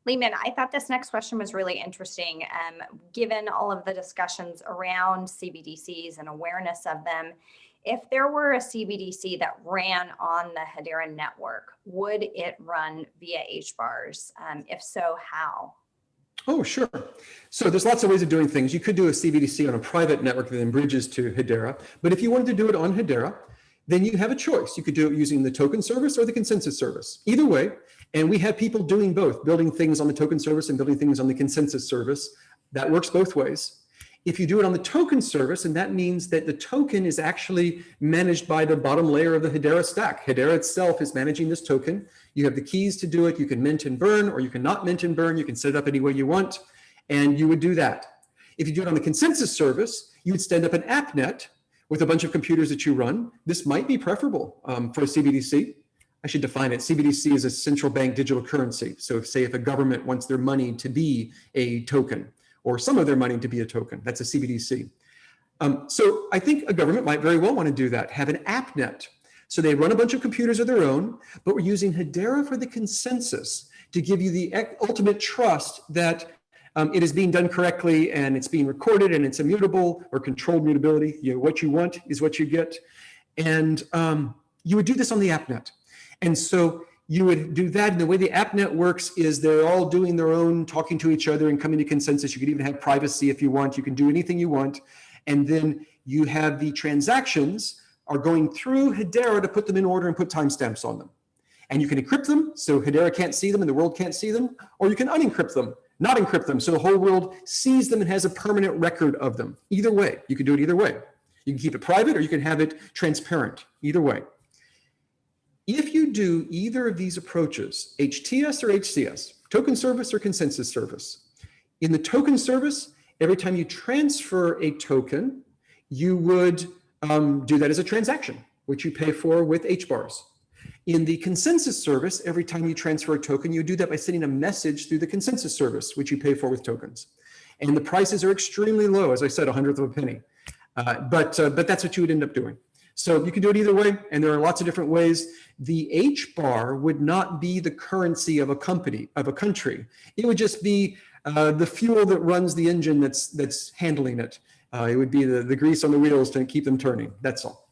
Lehman, I thought this next question was really interesting. Given all of the discussions around CBDCs and awareness of them, if there were a CBDC that ran on the Hedera network, would it run via HBARs? If so, how? Oh, sure. So there's lots of ways of doing things. You could do a CBDC on a private network that then bridges to Hedera. But if you wanted to do it on Hedera, then you have a choice. You could do it using the token service or the consensus service. Either way, and we have people doing both, building things on the token service and building things on the consensus service. That works both ways. If you do it on the token service, and that means that the token is actually managed by the bottom layer of the Hedera stack. Hedera itself is managing this token. You have the keys to do it. You can mint and burn, or you can not mint and burn. You can set it up any way you want, and you would do that. If you do it on the consensus service, you would stand up an AppNet with a bunch of computers that you run. This might be preferable for a CBDC. I should define it. CBDC is a central bank digital currency. So if a government wants their money to be a token, or some of their money to be a token, that's a CBDC. So I think a government might very well want to do that, have an AppNet. So they run a bunch of computers of their own, but we're using Hedera for the consensus to give you the ultimate trust that it is being done correctly and it's being recorded and it's immutable or controlled mutability. What you want is what you get. And you would do this on the AppNet. And so you would do that. And the way the AppNet works is they're all doing their own, talking to each other and coming to consensus. You could even have privacy if you want. You can do anything you want. And then you have the transactions are going through Hedera to put them in order and put timestamps on them. And you can encrypt them so Hedera can't see them and the world can't see them, or you can unencrypt them, not encrypt them so the whole world sees them and has a permanent record of them. Either way, you can do it either way. You can keep it private or you can have it transparent, either way. If you do either of these approaches, HTS or HCS, token service or consensus service, in the token service, every time you transfer a token, you would do that as a transaction, which you pay for with HBARs. In the consensus service, every time you transfer a token, you do that by sending a message through the consensus service, which you pay for with tokens. And the prices are extremely low, as I said, 1/100 of a penny. But that's what you would end up doing. So you can do it either way, and there are lots of different ways. The HBAR would not be the currency of a company, of a country. It would just be the fuel that runs the engine that's handling it. It would be the grease on the wheels to keep them turning. That's all.